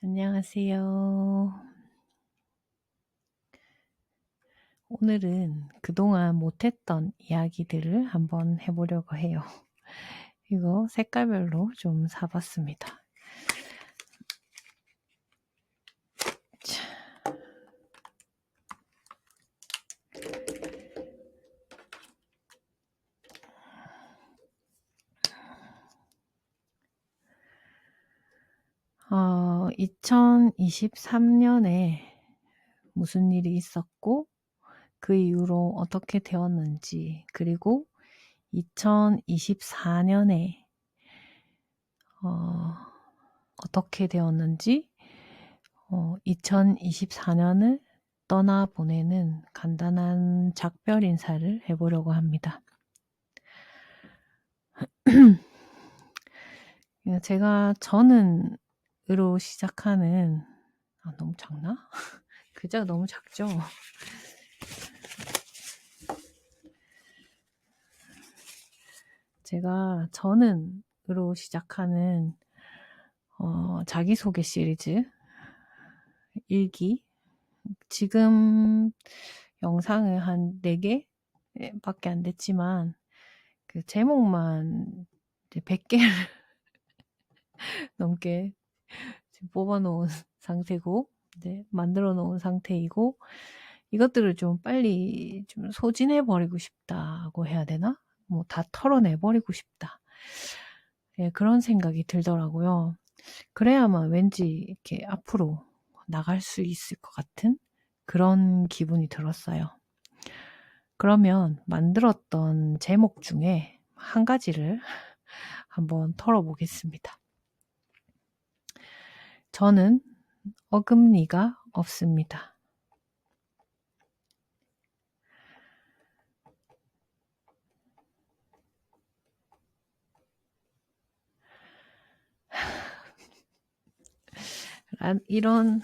안녕하세요. 오늘은 그동안 못했던 이야기들을 한번 해보려고 해요. 이거 색깔별로 좀 사봤습니다. 자, 2023년에 무슨 일이 있었고 그 이후로 어떻게 되었는지, 그리고 2024년에 어떻게 되었는지, 2024년을 떠나보내는 간단한 작별 인사를 해보려고 합니다. 제가 저는으로 시작하는, 너무 작나? 글자가 너무 작죠? 제가 저는으로 시작하는 자기소개 시리즈 일기, 지금 영상을 한 4개 밖에 안 됐지만 그 제목만 이제 100개를 넘게 지금 뽑아놓은 상태고, 이제 만들어 놓은 상태이고, 이것들을 좀 빨리 좀 소진해 버리고 싶다고 해야 되나? 뭐 다 털어내 버리고 싶다. 예, 그런 생각이 들더라고요. 그래야만 왠지 이렇게 앞으로 나갈 수 있을 것 같은 그런 기분이 들었어요. 그러면 만들었던 제목 중에 한 가지를 한번 털어보겠습니다. 저는 어금니가 없습니다. 이런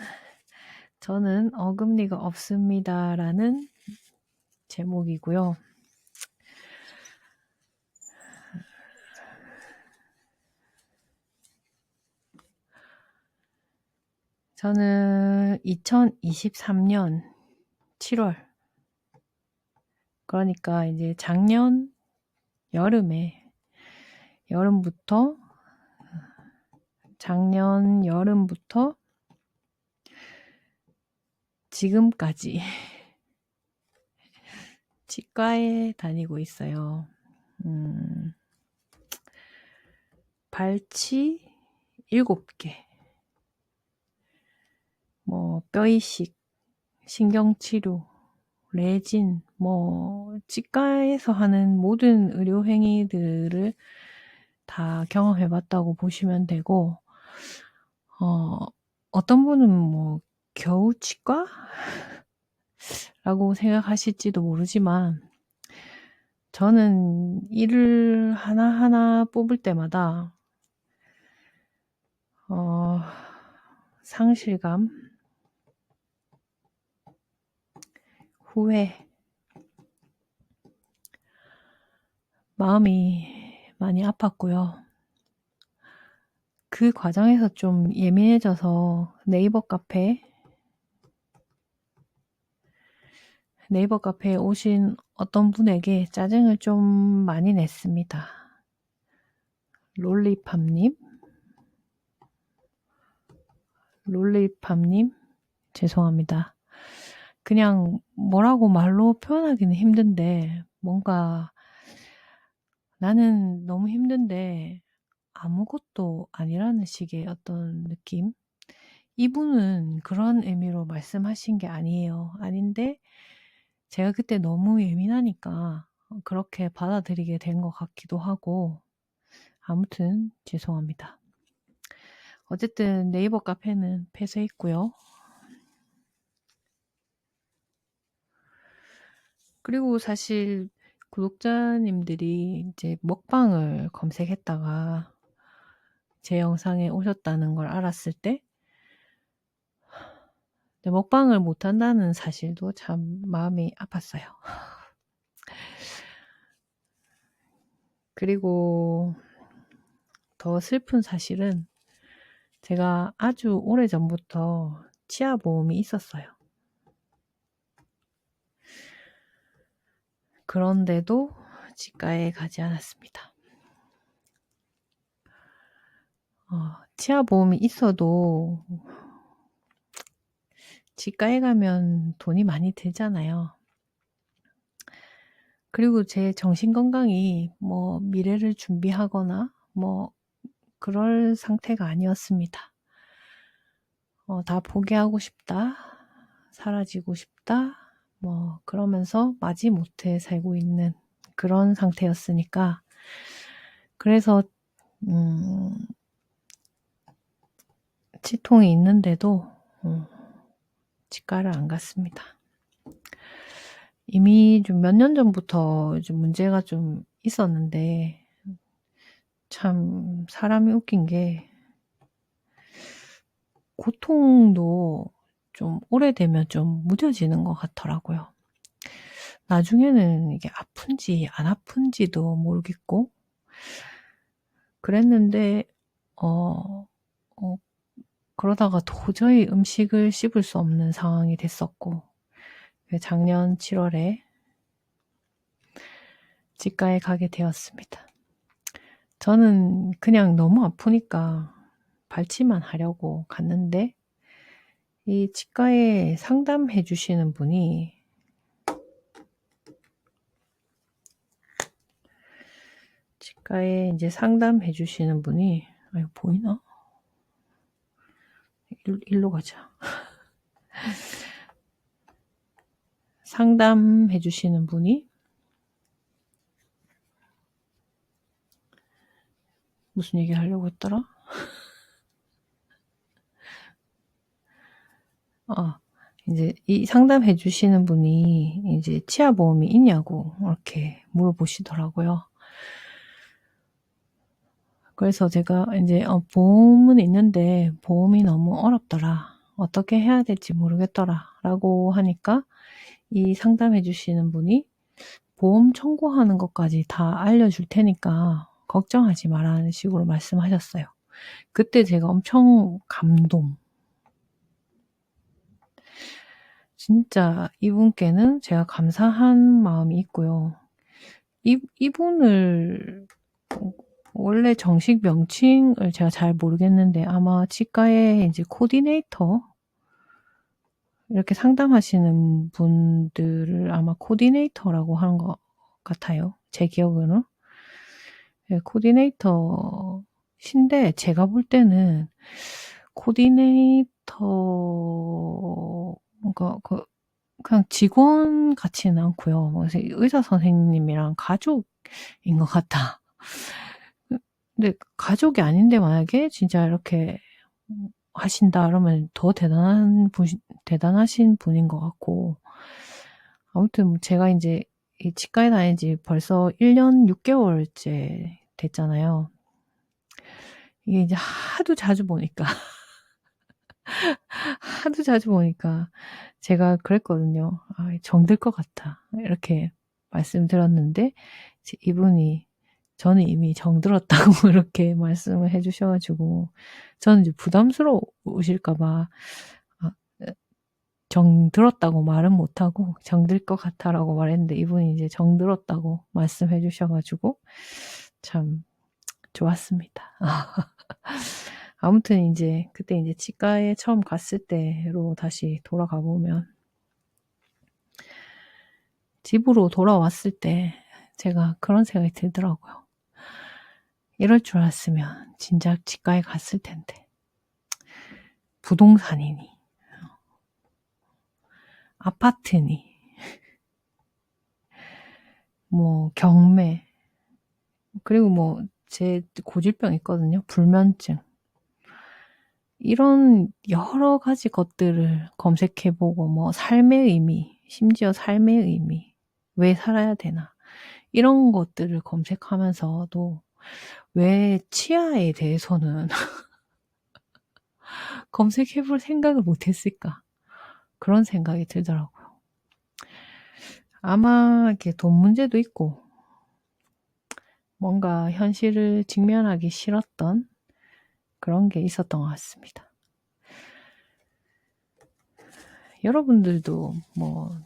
저는 어금니가 없습니다라는 제목이고요. 저는 2023년 7월, 그러니까 이제 작년 여름부터 지금까지 치과에 다니고 있어요. 발치 7개, 뭐 뼈이식, 신경치료, 레진, 뭐 치과에서 하는 모든 의료 행위들을 다 경험해봤다고 보시면 되고, 어떤 분은 뭐 겨우 치과? 라고 생각하실지도 모르지만, 저는 일을 하나하나 뽑을 때마다 상실감, 후회, 마음이 많이 아팠고요. 그 과정에서 좀 예민해져서 네이버 카페에 오신 어떤 분에게 짜증을 좀 많이 냈습니다. 롤리팝님, 죄송합니다. 그냥 뭐라고 말로 표현하기는 힘든데, 뭔가 나는 너무 힘든데 아무것도 아니라는 식의 어떤 느낌? 이분은 그런 의미로 말씀하신 게 아니에요. 아닌데 제가 그때 너무 예민하니까 그렇게 받아들이게 된 것 같기도 하고, 아무튼 죄송합니다. 어쨌든 네이버 카페는 폐쇄했고요. 그리고 사실 구독자님들이 이제 먹방을 검색했다가 제 영상에 오셨다는 걸 알았을 때 먹방을 못한다는 사실도 참 마음이 아팠어요. 그리고 더 슬픈 사실은 제가 아주 오래전부터 치아보험이 있었어요. 그런데도 치과에 가지 않았습니다. 치아보험이 있어도 치과에 가면 돈이 많이 들잖아요. 그리고 제 정신건강이 뭐 미래를 준비하거나 뭐 그럴 상태가 아니었습니다. 다 포기하고 싶다, 사라지고 싶다, 뭐 그러면서 마지못해 살고 있는 그런 상태였으니까, 그래서 치통이 있는데도 치과를 안 갔습니다. 이미 좀 몇 년 전부터 좀 문제가 좀 있었는데, 참 사람이 웃긴 게 고통도 좀 오래되면 좀 무뎌지는 것 같더라고요. 나중에는 이게 아픈지 안 아픈지도 모르겠고 그랬는데 그러다가 도저히 음식을 씹을 수 없는 상황이 됐었고, 작년 7월에 치과에 가게 되었습니다. 저는 그냥 너무 아프니까 발치만 하려고 갔는데, 이 치과에 상담해 주시는 분이 이제 상담해 주시는 분이, 이거 보이나? 일로 가자. 상담해 주시는 분이 무슨 얘기를 하려고 했더라? 이제 이 상담해 주시는 분이 이제 치아보험이 있냐고 이렇게 물어보시더라고요. 그래서 제가 이제 보험은 있는데 보험이 너무 어렵더라, 어떻게 해야 될지 모르겠더라 라고 하니까, 이 상담해 주시는 분이 보험 청구하는 것까지 다 알려줄 테니까 걱정하지 마라는 식으로 말씀하셨어요. 그때 제가 엄청 감동. 진짜 이분께는 제가 감사한 마음이 있고요. 이분을 원래 정식 명칭을 제가 잘 모르겠는데, 아마 치과의 이제 코디네이터, 이렇게 상담하시는 분들을 아마 코디네이터라고 하는 것 같아요. 제 기억으로는. 네, 코디네이터신데, 제가 볼 때는 코디네이터, 그러니까 그냥 직원 같지는 않고요. 그래서 의사 선생님이랑 가족인 것 같다. 근데 가족이 아닌데 만약에 진짜 이렇게 하신다 그러면 더 대단하신 분인 것 같고, 아무튼 제가 이제 이 치과에 다닌 지 벌써 1년 6개월째 됐잖아요. 이게 이제 하도 자주 보니까 제가 그랬거든요. 정들 것 같아, 이렇게 말씀드렸는데, 저는 이미 정들었다고 이렇게 말씀을 해주셔가지고, 저는 이제 부담스러우실까봐 정들었다고 말은 못하고 정들 것 같아라고 말했는데, 이분이 이제 정들었다고 말씀해 주셔가지고 참 좋았습니다. 아무튼 이제 그때 이제 치과에 처음 갔을 때로 다시 돌아가 보면, 집으로 돌아왔을 때 제가 그런 생각이 들더라고요. 이럴 줄 알았으면 진작 치과에 갔을 텐데. 부동산이니 아파트니 뭐 경매, 그리고 뭐 제 고질병 있거든요. 불면증. 이런 여러 가지 것들을 검색해보고, 뭐 삶의 의미, 심지어 삶의 의미, 왜 살아야 되나, 이런 것들을 검색하면서도 왜 치아에 대해서는 검색해볼 생각을 못했을까, 그런 생각이 들더라고요. 아마 이렇게 돈 문제도 있고, 뭔가 현실을 직면하기 싫었던 그런 게 있었던 것 같습니다. 여러분들도 뭐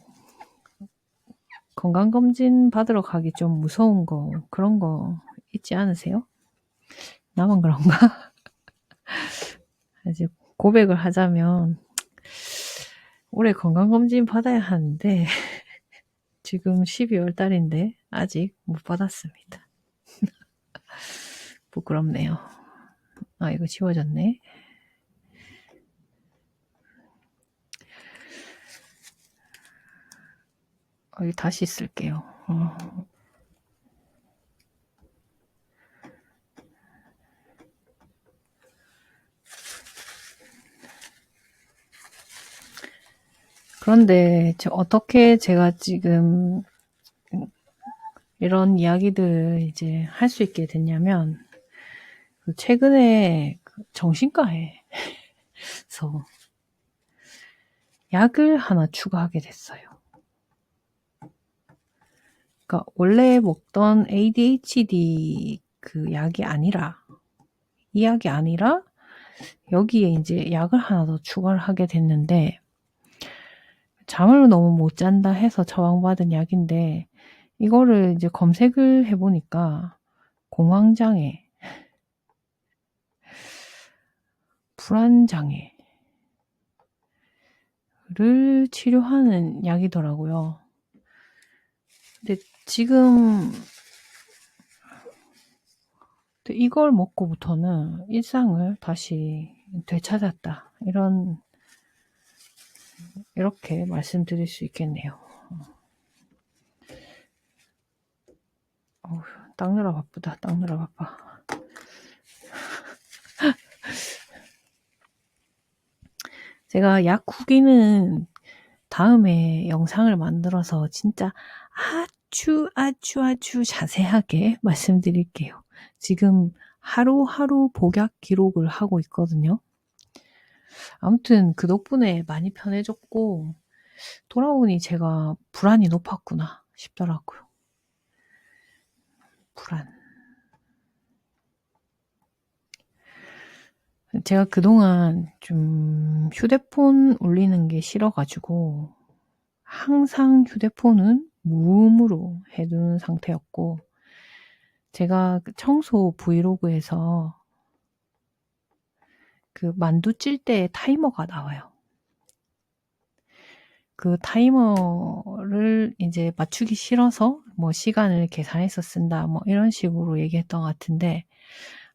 건강검진 받으러 가기 좀 무서운 거 그런 거 있지 않으세요? 나만 그런가? 이제 고백을 하자면 올해 건강검진 받아야 하는데 지금 12월 달인데 아직 못 받았습니다. 부끄럽네요. 아, 이거 지워졌네. 이거 다시 쓸게요. 그런데 어떻게 제가 지금 이런 이야기들 이제 할 수 있게 됐냐면 최근에 정신과에서 약을 하나 추가하게 됐어요. 그러니까 원래 먹던 ADHD 그 약이 아니라 이 약이 아니라 여기에 이제 약을 하나 더 추가를 하게 됐는데 잠을 너무 못 잔다 해서 처방받은 약인데 이거를 이제 검색을 해보니까 공황장애, 불안장애를 치료하는 약이더라고요. 근데 지금 이걸 먹고부터는 일상을 다시 되찾았다. 이렇게 말씀드릴 수 있겠네요. 닦느라 바쁘다. 닦느라 바빠. 제가 약 후기는 다음에 영상을 만들어서 진짜 아주 자세하게 말씀드릴게요. 지금 하루하루 복약 기록을 하고 있거든요. 아무튼 그 덕분에 많이 편해졌고 돌아오니 제가 불안이 높았구나 싶더라고요. 불안. 제가 그동안 좀 휴대폰 울리는 게 싫어가지고 항상 휴대폰은 무음으로 해두는 상태였고 제가 청소 브이로그에서 그 만두 찔 때 타이머가 나와요. 그 타이머를 이제 맞추기 싫어서 뭐 시간을 계산해서 쓴다 뭐 이런 식으로 얘기했던 것 같은데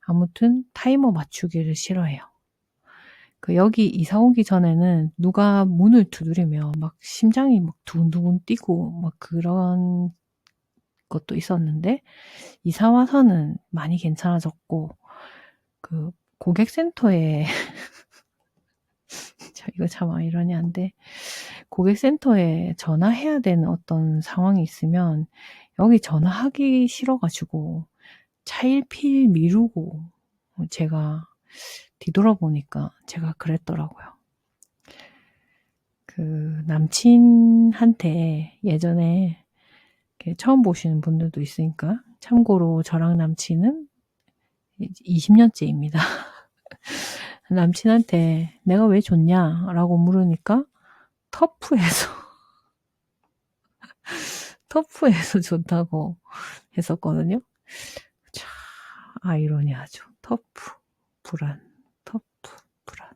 아무튼 타이머 맞추기를 싫어해요. 여기 이사 오기 전에는 누가 문을 두드리면 막 심장이 막 두근두근 뛰고 막 그런 것도 있었는데 이사 와서는 많이 괜찮아졌고 고객센터에 이거 참 아이러니한데 고객센터에 전화해야 되는 어떤 상황이 있으면 여기 전화하기 싫어가지고 차일피일 미루고 제가 뒤돌아보니까 제가 그랬더라고요. 남친한테 예전에 처음 보시는 분들도 있으니까 참고로 저랑 남친은 20년째입니다. 남친한테 내가 왜 좋냐 라고 물으니까 터프에서 좋다고 했었거든요. 참 아이러니하죠. 터프, 불안, 터프, 불안.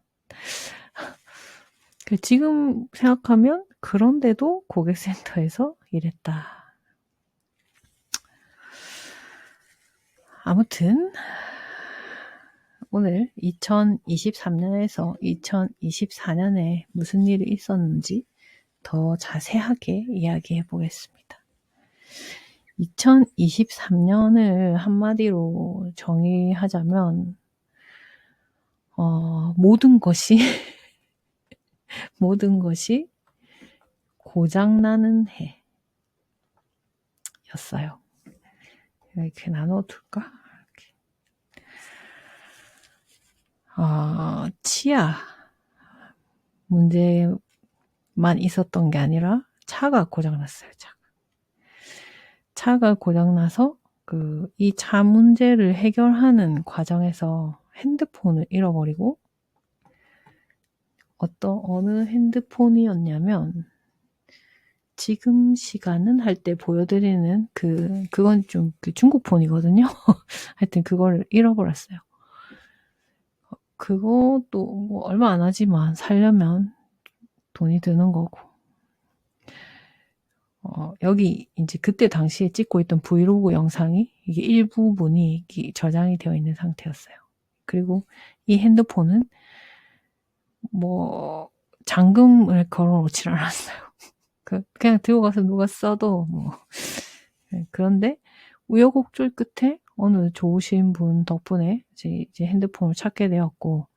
지금 생각하면 그런데도 고객센터에서 일했다. 아무튼 오늘 2023년에서 2024년에 무슨 일이 있었는지 더 자세하게 이야기해 보겠습니다. 2023년을 한마디로 정의하자면 모든 것이 고장나는 해였어요. 이렇게 나눠둘까? 치아 문제만 있었던 게 아니라 차가 고장났어요. 차가 고장나서 이 차 문제를 해결하는 과정에서 핸드폰을 잃어버리고, 어느 핸드폰이었냐면, 지금 시간은 할 때 보여드리는 그건 좀 중국 폰이거든요. 하여튼 그걸 잃어버렸어요. 그것도 뭐 얼마 안 하지만 살려면 돈이 드는 거고. 여기 이제 그때 당시에 찍고 있던 브이로그 영상이 이게 일부분이 저장이 되어 있는 상태였어요. 그리고 이 핸드폰은 뭐 잠금을 걸어놓질 않았어요. 그냥 들고 가서 누가 써도 뭐. 그런데 우여곡절 끝에 어느 좋으신 분 덕분에 이제 핸드폰을 찾게 되었고,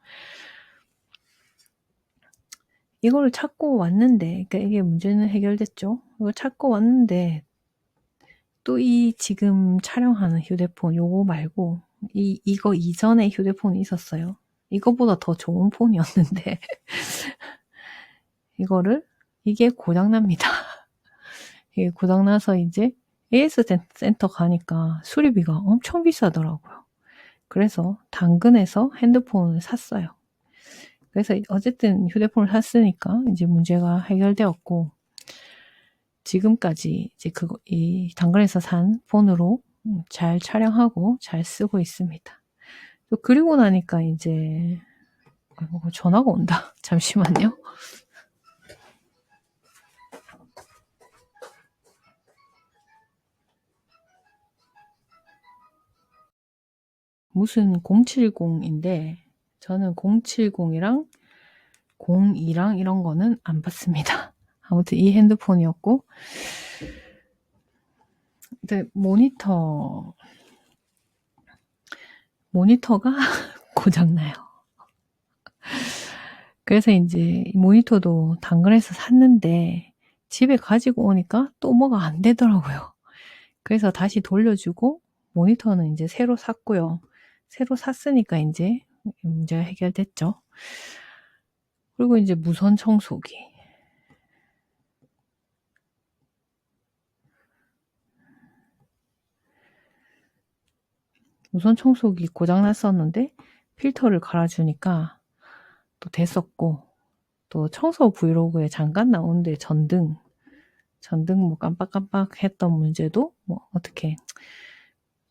이거를 찾고 왔는데, 그러니까 이게 문제는 해결됐죠. 이걸 찾고 왔는데, 또 이 지금 촬영하는 휴대폰 요거 말고, 이거 이전에 휴대폰이 있었어요. 이거보다 더 좋은 폰이었는데, 이게 고장납니다. 이게 고장나서 이제 AS 센터 가니까 수리비가 엄청 비싸더라고요. 그래서 당근에서 핸드폰을 샀어요. 그래서 어쨌든 휴대폰을 샀으니까 이제 문제가 해결되었고, 지금까지 이제 이 당근에서 산 폰으로 잘 촬영하고 잘 쓰고 있습니다. 또 그리고 나니까 이제 전화가 온다. 잠시만요. 무슨 070인데 저는 070이랑 02랑 이런 거는 안 받습니다. 아무튼 이 핸드폰이었고, 근데 모니터가 고장나요. 그래서 이제 모니터도 당근에서 샀는데 집에 가지고 오니까 또 뭐가 안 되더라고요. 그래서 다시 돌려주고 모니터는 이제 새로 샀고요. 새로 샀으니까 이제 문제가 해결됐죠. 그리고 이제 무선 청소기. 무선 청소기 고장났었는데 필터를 갈아주니까 또 됐었고, 또 청소 브이로그에 잠깐 나오는데 전등 뭐 깜빡깜빡 했던 문제도 뭐 어떻게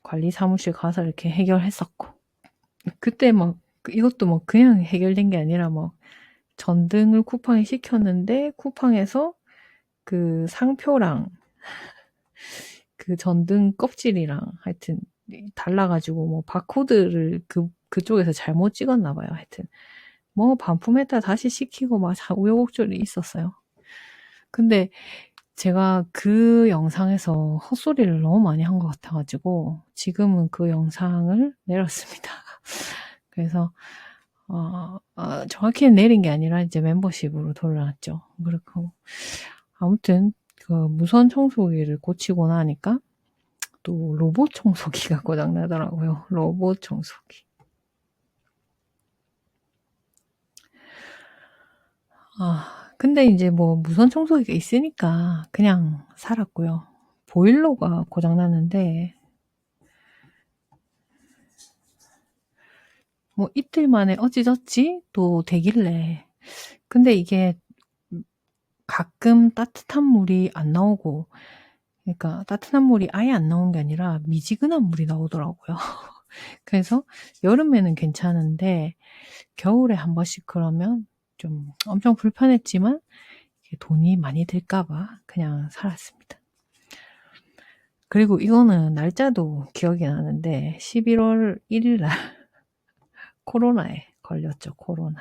관리 사무실 가서 이렇게 해결했었고, 그때 막 이것도 뭐 그냥 해결된 게 아니라 뭐 전등을 쿠팡에 시켰는데 쿠팡에서 그 상표랑 그 전등 껍질이랑 하여튼 달라가지고 뭐 바코드를 그쪽에서 잘못 찍었나 봐요. 하여튼 뭐 반품했다 다시 시키고 막 우여곡절이 있었어요. 근데 제가 그 영상에서 헛소리를 너무 많이 한 것 같아가지고 지금은 그 영상을 내렸습니다. 그래서 정확히는 내린 게 아니라 이제 멤버십으로 돌려놨죠. 그렇고 아무튼 그 무선 청소기를 고치고 나니까 또 로봇 청소기가 고장나더라고요. 로봇 청소기. 근데 이제 뭐 무선 청소기가 있으니까 그냥 살았고요. 보일러가 고장났는데 뭐 이틀 만에 어찌저찌 또 되길래, 근데 이게 가끔 따뜻한 물이 안 나오고, 그러니까 따뜻한 물이 아예 안 나온 게 아니라 미지근한 물이 나오더라고요. 그래서 여름에는 괜찮은데 겨울에 한 번씩 그러면 좀 엄청 불편했지만 돈이 많이 들까봐 그냥 살았습니다. 그리고 이거는 날짜도 기억이 나는데 11월 1일 날 코로나에 걸렸죠. 코로나.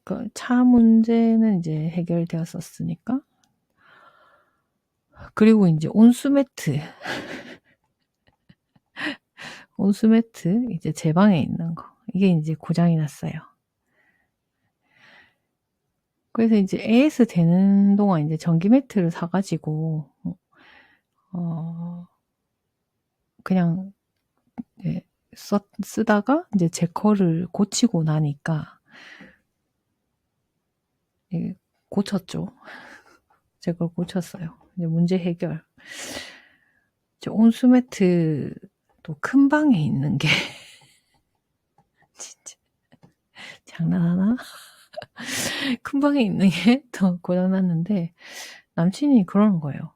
그 차 문제는 이제 해결되었었으니까. 그리고 이제 온수매트 이제 제 방에 있는 거. 이게 이제 고장이 났어요. 그래서 이제 AS 되는 동안 이제 전기 매트를 사가지고, 그냥, 네, 쓰다가 이제 제 거를 고치고 나니까, 고쳤죠. 제 걸 고쳤어요. 이제 문제 해결. 온수매트도 큰 방에 있는 게 진짜 장난하나? 큰 방에 있는 게 더 고장났는데 남친이 그러는 거예요.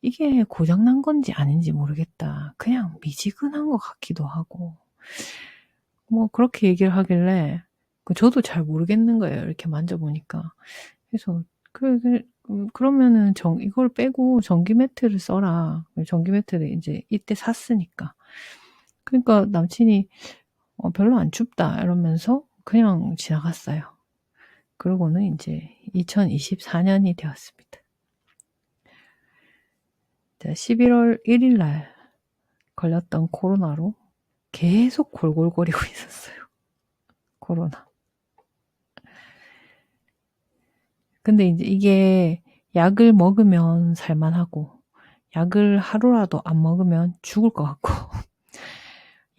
이게 고장난 건지 아닌지 모르겠다. 그냥 미지근한 것 같기도 하고 뭐 그렇게 얘기를 하길래 저도 잘 모르겠는 거예요. 이렇게 만져보니까. 그래서 그러면은 이걸 빼고 전기 매트를 써라. 전기 매트를 이제 이때 샀으니까. 그러니까 남친이 별로 안 춥다 이러면서 그냥 지나갔어요. 그러고는 이제 2024년이 되었습니다. 11월 1일 날 걸렸던 코로나로 계속 골골거리고 있었어요. 코로나. 근데 이제 이게 약을 먹으면 살만하고 약을 하루라도 안 먹으면 죽을 것 같고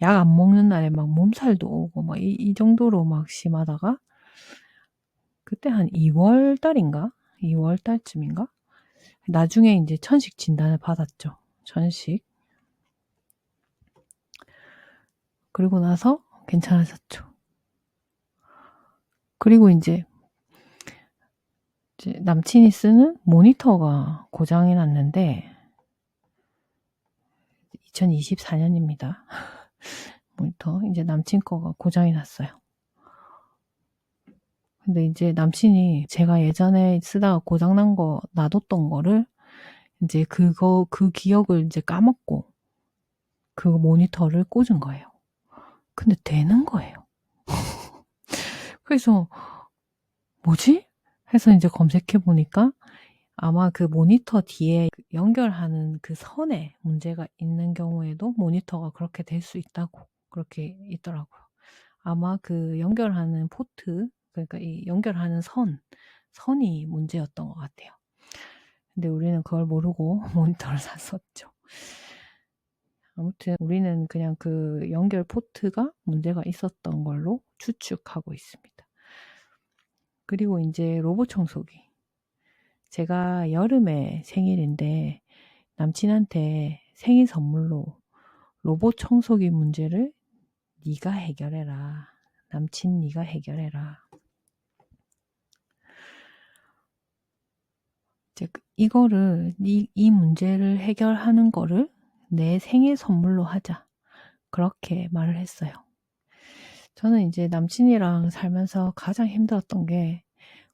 약 안 먹는 날에 막 몸살도 오고 막 이 정도로 막 심하다가 그때 한 2월 달인가? 2월 달쯤인가? 나중에 이제 천식 진단을 받았죠. 천식. 그리고 나서 괜찮아졌죠. 그리고 이제 남친이 쓰는 모니터가 고장이 났는데 2024년입니다. 모니터 이제 남친 거가 고장이 났어요. 근데 이제 남친이 제가 예전에 쓰다가 고장난 거 놔뒀던 거를 이제 그 기억을 이제 까먹고 그 모니터를 꽂은 거예요. 근데 되는 거예요. 그래서 뭐지? 해서 이제 검색해 보니까 아마 그 모니터 뒤에 연결하는 그 선에 문제가 있는 경우에도 모니터가 그렇게 될 수 있다고 그렇게 있더라고요. 아마 그 연결하는 포트, 그러니까 이 연결하는 선이 문제였던 것 같아요. 근데 우리는 그걸 모르고 모니터를 샀었죠. 아무튼 우리는 그냥 그 연결 포트가 문제가 있었던 걸로 추측하고 있습니다. 그리고 이제 로봇 청소기. 제가 여름에 생일인데 남친한테 생일 선물로 로봇 청소기 문제를 네가 해결해라. 남친 네가 해결해라. 이제 이 문제를 해결하는 거를 내 생일 선물로 하자. 그렇게 말을 했어요. 저는 이제 남친이랑 살면서 가장 힘들었던 게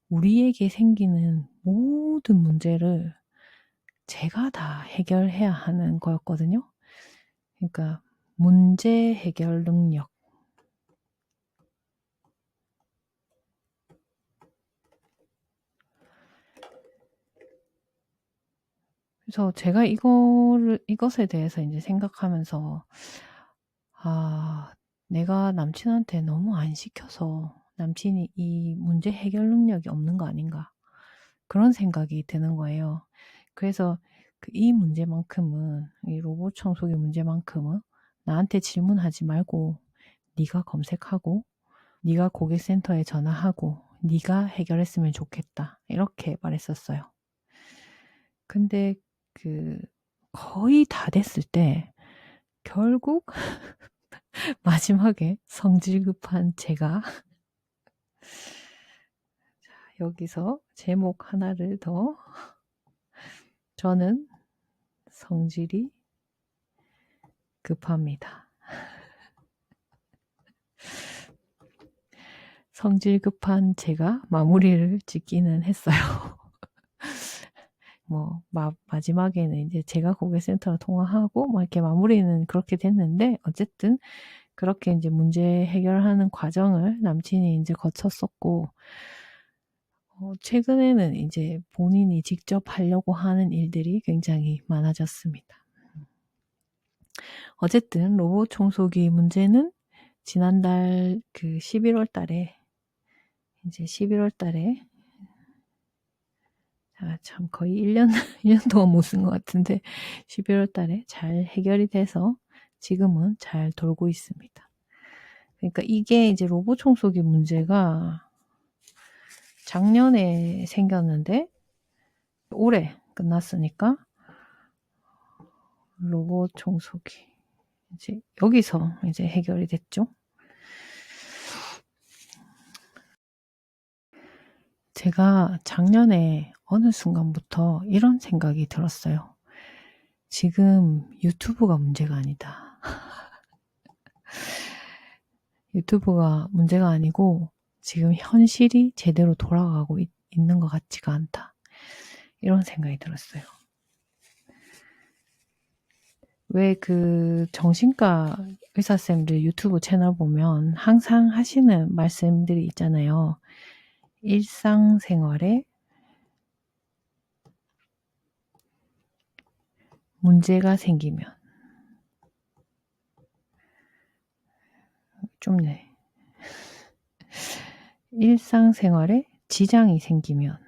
우리에게 생기는 모든 문제를 제가 다 해결해야 하는 거였거든요. 그러니까 문제 해결 능력. 그래서 제가 이것에 대해서 이제 생각하면서 내가 남친한테 너무 안 시켜서 남친이 이 문제 해결 능력이 없는 거 아닌가. 그런 생각이 드는 거예요. 그래서 이 문제만큼은, 이 로봇 청소기 문제만큼은 나한테 질문하지 말고 네가 검색하고 네가 고객센터에 전화하고 네가 해결했으면 좋겠다. 이렇게 말했었어요. 근데 거의 다 됐을 때 결국 마지막에 성질 급한 제가 여기서 제목 하나를 더 저는 성질이 급합니다. 성질 급한 제가 마무리를 짓기는 했어요. 마지막에는 이제 제가 고객센터로 통화하고 이렇게 마무리는 그렇게 됐는데 어쨌든 그렇게 이제 문제 해결하는 과정을 남친이 이제 거쳤었고 최근에는 이제 본인이 직접 하려고 하는 일들이 굉장히 많아졌습니다. 어쨌든 로봇 청소기 문제는 지난달 11월 달에 이제 11월 달에 참 거의 1년 동안 못 쓴 것 같은데 11월 달에 잘 해결이 돼서 지금은 잘 돌고 있습니다. 그러니까 이게 이제 로봇 청소기 문제가 작년에 생겼는데 올해 끝났으니까 로봇 청소기. 이제 여기서 이제 해결이 됐죠. 제가 작년에 어느 순간부터 이런 생각이 들었어요. 지금 유튜브가 문제가 아니다. 유튜브가 문제가 아니고 지금 현실이 제대로 돌아가고 있는 것 같지가 않다. 이런 생각이 들었어요. 왜 그 정신과 의사쌤들 유튜브 채널 보면 항상 하시는 말씀들이 있잖아요. 일상생활에 문제가 생기면 좁네. 일상생활에 지장이 생기면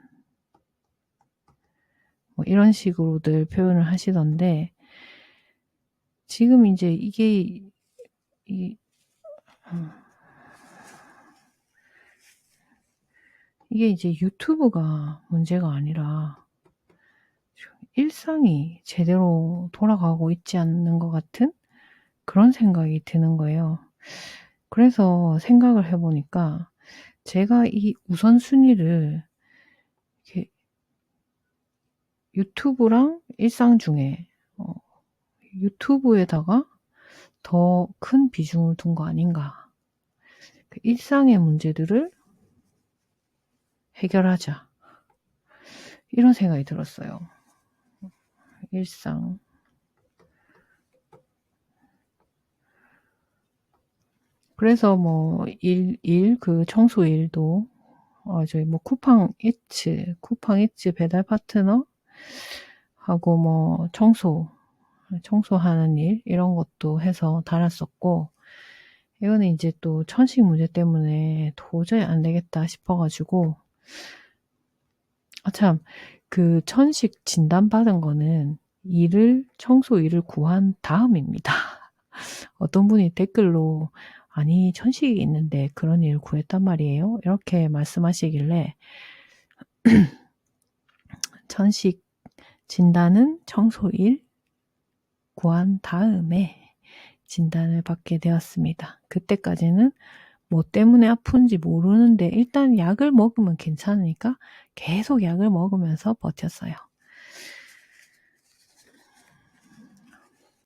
뭐 이런 식으로들 표현을 하시던데 지금 이제 이게 이제 유튜브가 문제가 아니라 일상이 제대로 돌아가고 있지 않는 것 같은 그런 생각이 드는 거예요. 그래서 생각을 해보니까 제가 이 우선순위를 이렇게 유튜브랑 일상 중에 유튜브에다가 더 큰 비중을 둔 거 아닌가. 그 일상의 문제들을 해결하자. 이런 생각이 들었어요. 일상. 그래서 뭐 그 청소 일도 저희 뭐 쿠팡이츠 배달 파트너 하고 뭐 청소하는 일 이런 것도 해서 달았었고 이거는 이제 또 천식 문제 때문에 도저히 안 되겠다 싶어가지고 참 그 천식 진단 받은 거는 청소 일을 구한 다음입니다. 어떤 분이 댓글로 아니 천식이 있는데 그런 일을 구했단 말이에요. 이렇게 말씀하시길래 천식 진단은 청소일 구한 다음에 진단을 받게 되었습니다. 그때까지는 뭐 때문에 아픈지 모르는데 일단 약을 먹으면 괜찮으니까 계속 약을 먹으면서 버텼어요.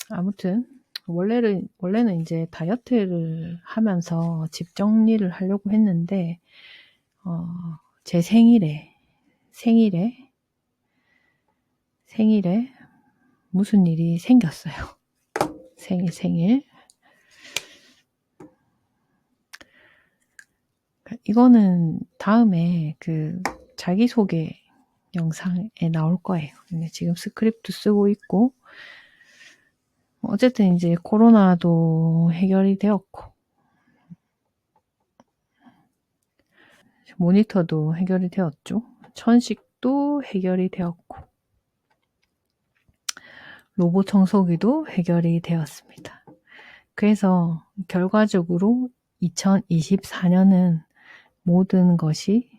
아무튼 원래는 이제 다이어트를 하면서 집 정리를 하려고 했는데 제 생일에 무슨 일이 생겼어요. 생일. 이거는 다음에 그 자기소개 영상에 나올 거예요. 지금 스크립트 쓰고 있고 어쨌든 이제 코로나도 해결이 되었고 모니터도 해결이 되었죠. 천식도 해결이 되었고 로봇 청소기도 해결이 되었습니다. 그래서 결과적으로 2024년은 모든 것이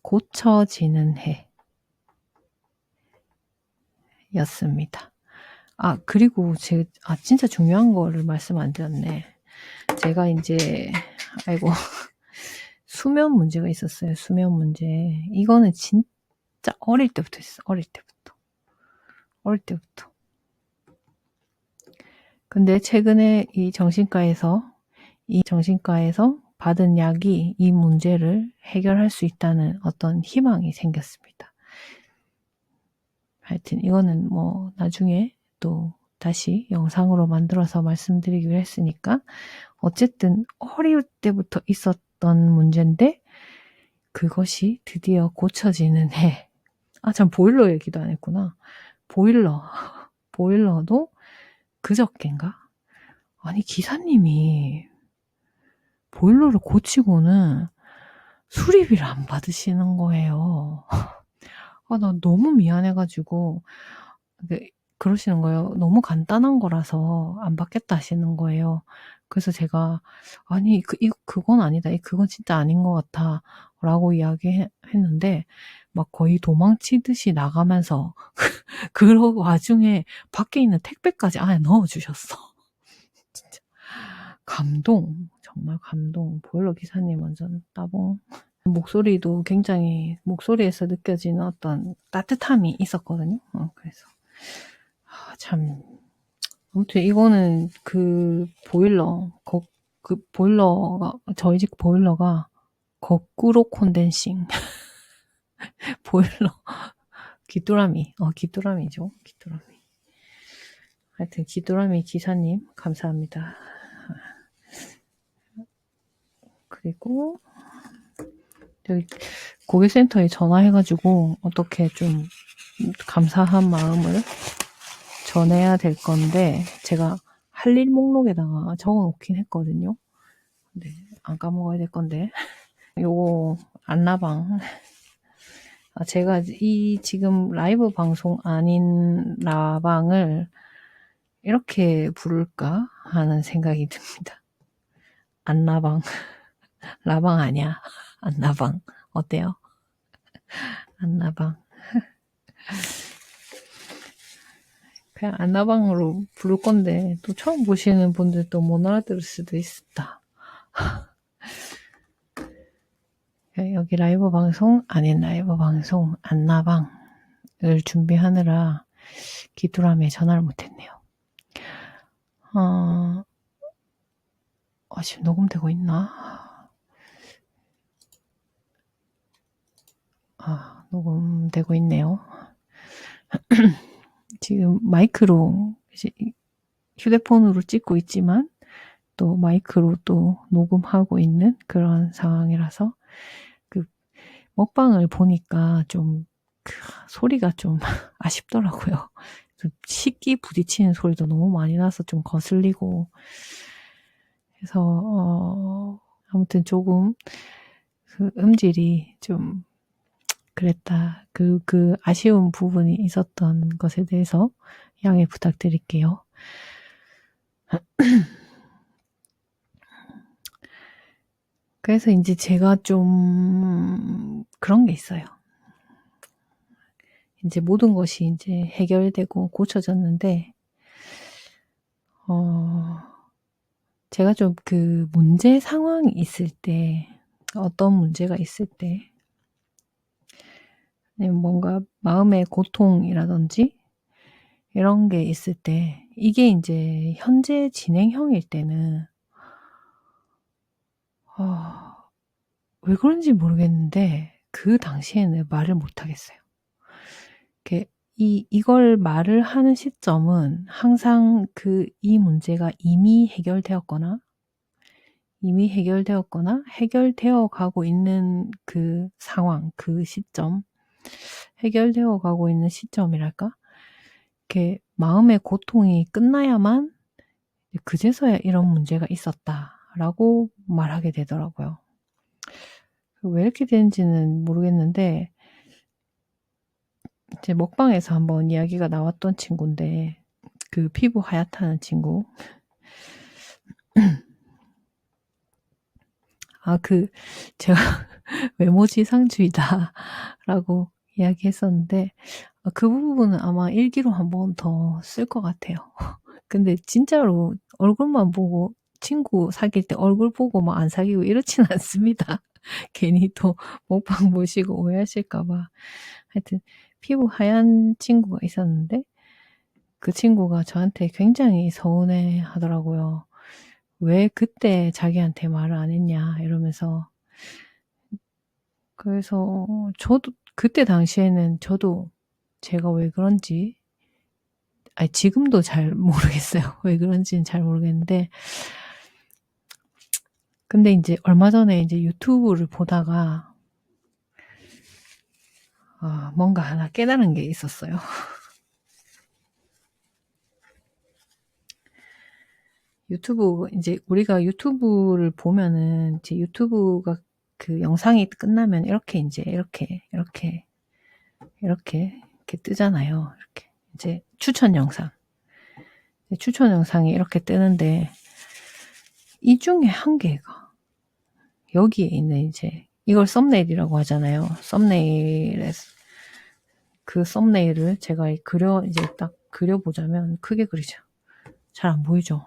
고쳐지는 해였습니다. 그리고 진짜 중요한 거를 말씀 안 드렸네. 제가 이제 수면 문제가 있었어요. 수면 문제. 이거는 진짜 어릴 때부터 있어. 어릴 때부터. 근데 최근에 이 정신과에서 받은 약이 이 문제를 해결할 수 있다는 어떤 희망이 생겼습니다. 하여튼 이거는 뭐 나중에 또 다시 영상으로 만들어서 말씀드리기로 했으니까 어쨌든 어릴 때부터 있었던 문제인데 그것이 드디어 고쳐지는 해. 참 보일러 얘기도 안 했구나. 보일러도 그저껜가? 아니 기사님이 보일러를 고치고는 수리비를 안 받으시는 거예요. 나 너무 미안해가지고 그러시는 거예요. 너무 간단한 거라서 안 받겠다 하시는 거예요. 그래서 제가 아니 그건 아니다. 그건 진짜 아닌 것 같아 라고 이야기했는데 막 거의 도망치듯이 나가면서 그 와중에 밖에 있는 택배까지 안에 넣어주셨어. 진짜 감동, 정말 감동. 보일러 기사님 완전 따봉. 목소리도 굉장히 목소리에서 느껴지는 어떤 따뜻함이 있었거든요. 그래서 참 아무튼 이거는 그 보일러 그 보일러가 저희 집 보일러가 거꾸로 콘덴싱 보일러 귀뚜라미죠. 귀뚜라미. 하여튼 귀뚜라미 기사님 감사합니다. 그리고 여기 고객센터에 전화해가지고 어떻게 좀 감사한 마음을 전해야 될 건데 제가 할 일 목록에다가 적어놓긴 했거든요. 네, 안 까먹어야 될 건데 요거 안나방 제가 이 지금 라이브 방송 아닌 라방을 이렇게 부를까 하는 생각이 듭니다. 안나방 라방 아니야. 안나방 어때요? 안나방 그냥 안나방으로 부를 건데 또 처음 보시는 분들도 못 알아들을 수도 있다. 여기 라이브 방송 아닌 라이브 방송 안나방을 준비하느라 귀뚜라미에 전화를 못했네요. 지금 녹음되고 있나? 녹음되고 있네요. 지금 마이크로 휴대폰으로 찍고 있지만 또 마이크로 또 녹음하고 있는 그런 상황이라서 그 먹방을 보니까 좀 그 소리가 좀 아쉽더라고요. 식기 부딪히는 소리도 너무 많이 나서 좀 거슬리고 해서 아무튼 조금 그 음질이 좀 그랬다. 그 아쉬운 부분이 있었던 것에 대해서 양해 부탁드릴게요. 그래서 이제 제가 좀 그런 게 있어요. 이제 모든 것이 이제 해결되고 고쳐졌는데, 제가 좀 그 문제 상황이 있을 때, 어떤 문제가 있을 때, 뭔가 마음의 고통이라든지, 이런 게 있을 때, 이게 이제 현재 진행형일 때는, 왜 그런지 모르겠는데, 그 당시에는 말을 못 하겠어요. 이걸 말을 하는 시점은 항상 이 문제가 이미 해결되었거나 해결되어 가고 있는 그 상황, 그 시점, 해결되어 가고 있는 시점이랄까? 마음의 고통이 끝나야만 그제서야 이런 문제가 있었다라고 말하게 되더라고요. 왜 이렇게 되는지는 모르겠는데, 제 먹방에서 한번 이야기가 나왔던 친구인데, 그 피부 하얗다는 친구. 제가 외모지상주의다라고 이야기했었는데, 그 부분은 아마 일기로 한번 더 쓸 것 같아요. 근데 진짜로 얼굴만 보고 친구 사귈 때 얼굴 보고 안 사귀고 이렇진 않습니다. 괜히 또 먹방 보시고 오해하실까봐. 하여튼 피부 하얀 친구가 있었는데 그 친구가 저한테 굉장히 서운해 하더라고요. 왜 그때 자기한테 말을 안 했냐 이러면서. 그래서 저도 그때 당시에는 저도 제가 왜 그런지 지금도 잘 모르겠어요. 왜 그런지는 잘 모르겠는데 근데 이제 얼마 전에 이제 유튜브를 보다가 뭔가 하나 깨달은 게 있었어요. 유튜브 이제 우리가 유튜브를 보면은 이제 유튜브가 그 영상이 끝나면 이렇게 뜨잖아요. 이렇게 이제 추천 영상이 이렇게 뜨는데 이 중에 한 개가 여기에 있는 이제 이걸 썸네일이라고 하잖아요. 그 썸네일을 제가 이제 딱 그려보자면 크게 그리죠. 잘 안 보이죠?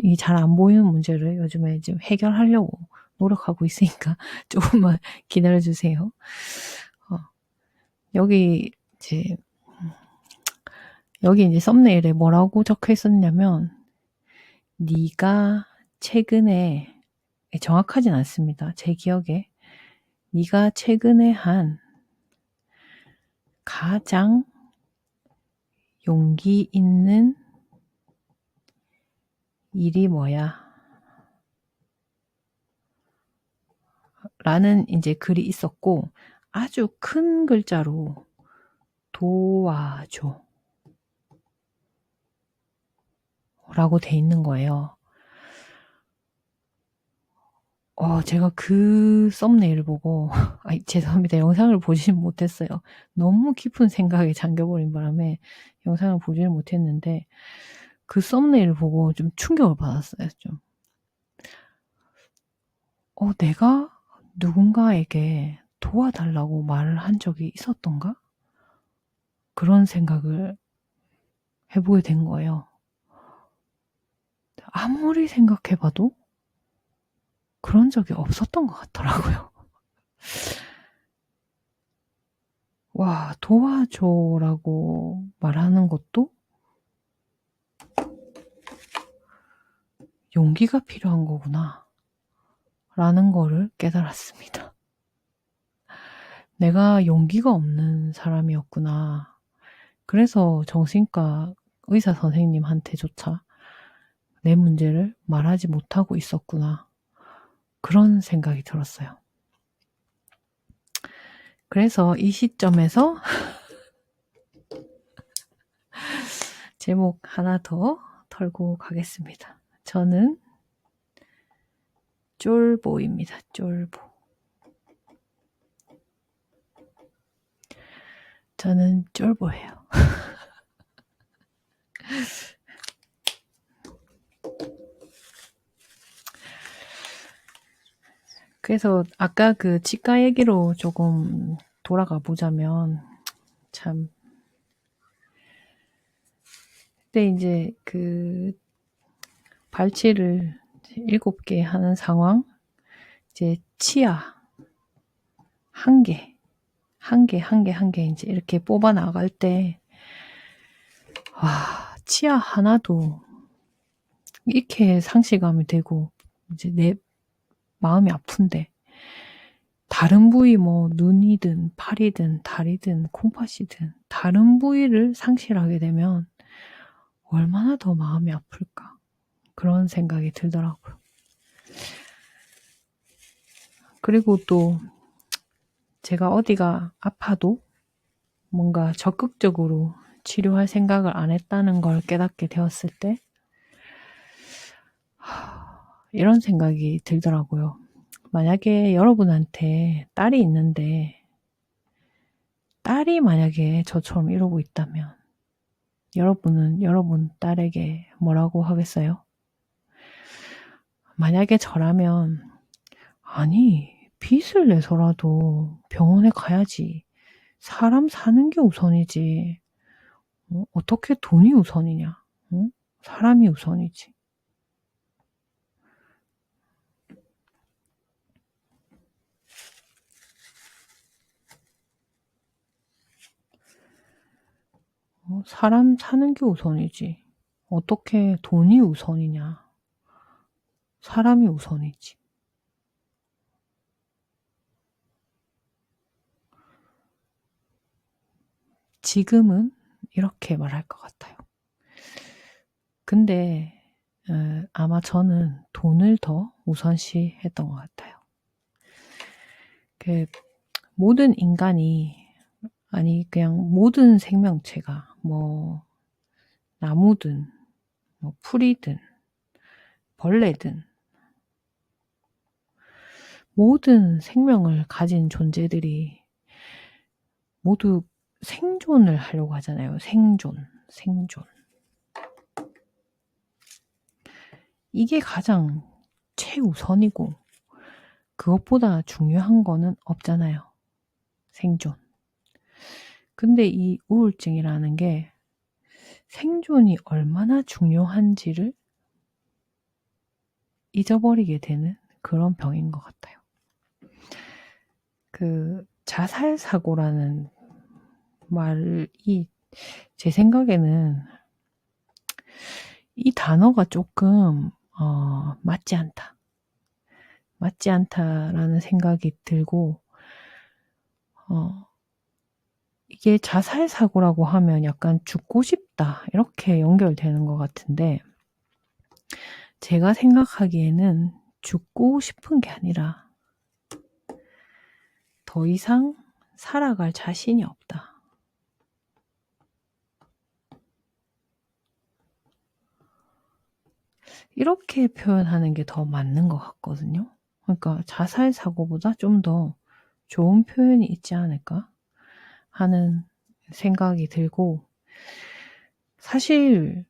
이 잘 안 보이는 문제를 요즘에 지금 해결하려고 노력하고 있으니까 조금만 기다려주세요. 여기 이제 썸네일에 뭐라고 적혀 있었냐면, 네가 최근에, 정확하진 않습니다. 제 기억에 네가 최근에 한 가장 용기 있는 일이 뭐야? 라는 이제 글이 있었고, 아주 큰 글자로 도와줘 라고 돼 있는 거예요. 제가 그 썸네일을 보고, 죄송합니다. 영상을 보지는 못했어요. 너무 깊은 생각에 잠겨버린 바람에 영상을 보지는 못했는데, 그 썸네일을 보고 좀 충격을 받았어요, 좀. 내가 누군가에게 도와달라고 말을 한 적이 있었던가? 그런 생각을 해보게 된 거예요. 아무리 생각해봐도 그런 적이 없었던 것 같더라고요. 와, 도와줘라고 말하는 것도 용기가 필요한 거구나 라는 거를 깨달았습니다. 내가 용기가 없는 사람이었구나. 그래서 정신과 의사 선생님한테조차 내 문제를 말하지 못하고 있었구나. 그런 생각이 들었어요. 그래서 이 시점에서 제목 하나 더 털고 가겠습니다. 저는 쫄보입니다. 쫄보. 저는 쫄보예요. 그래서 아까 그 치과 얘기로 조금 돌아가 보자면, 참. 그때 이제 그 발치를 7개 하는 상황, 이제 치아 한 개 이제 이렇게 뽑아 나갈 때, 와, 치아 하나도 이렇게 상실감이 되고, 이제 내 마음이 아픈데, 다른 부위 뭐 눈이든 팔이든 다리든 콩팥이든 다른 부위를 상실하게 되면 얼마나 더 마음이 아플까, 그런 생각이 들더라고요. 그리고 또 제가 어디가 아파도 뭔가 적극적으로 치료할 생각을 안 했다는 걸 깨닫게 되었을 때 이런 생각이 들더라고요. 만약에 여러분한테 딸이 있는데 딸이 만약에 저처럼 이러고 있다면 여러분은 여러분 딸에게 뭐라고 하겠어요? 만약에 저라면, 아니, 빚을 내서라도 병원에 가야지. 사람 사는 게 우선이지. 어떻게 돈이 우선이냐? 사람이 우선이지. 사람 사는 게 우선이지. 어떻게 돈이 우선이냐? 사람이 우선이지. 지금은 이렇게 말할 것 같아요. 근데 아마 저는 돈을 더 우선시 했던 것 같아요. 모든 인간이, 아니 그냥 모든 생명체가 뭐 나무든 뭐 풀이든 벌레든 모든 생명을 가진 존재들이 모두 생존을 하려고 하잖아요. 생존. 이게 가장 최우선이고 그것보다 중요한 거는 없잖아요. 생존. 근데 이 우울증이라는 게 생존이 얼마나 중요한지를 잊어버리게 되는 그런 병인 것 같아요. 그 자살사고라는 말이 제 생각에는 이 단어가 조금 맞지 않다. 맞지 않다라는 생각이 들고 이게 자살사고라고 하면 약간 죽고 싶다 이렇게 연결되는 것 같은데 제가 생각하기에는 죽고 싶은 게 아니라 더 이상 살아갈 자신이 없다. 이렇게 표현하는 게 더 맞는 것 같거든요. 그러니까 자살 사고보다 좀 더 좋은 표현이 있지 않을까 하는 생각이 들고 사실